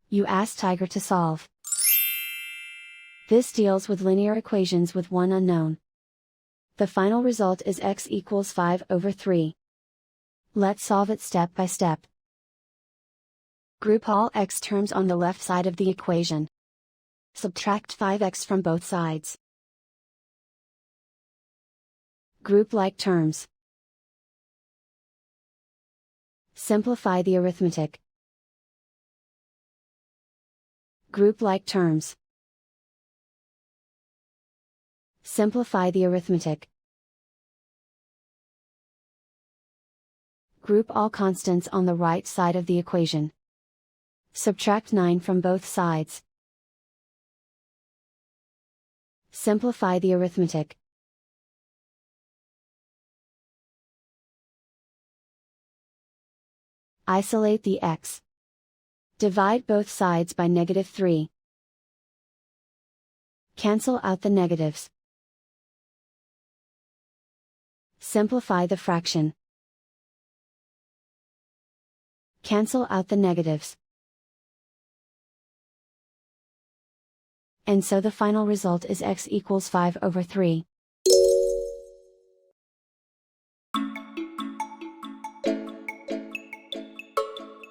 You ask Tiger to solve. This deals with linear equations with one unknown. The final result is x equals 5/3. Let's solve it step by step. Group all x terms on the left side of the equation. Subtract 5x from both sides. Group like terms. Simplify the arithmetic. Group like terms. Simplify the arithmetic. Group all constants on the right side of the equation. Subtract 9 from both sides. Simplify the arithmetic. Isolate the x. Divide both sides by -3. Cancel out the negatives. Simplify the fraction. Cancel out the negatives. And so the final result is x equals 5/3.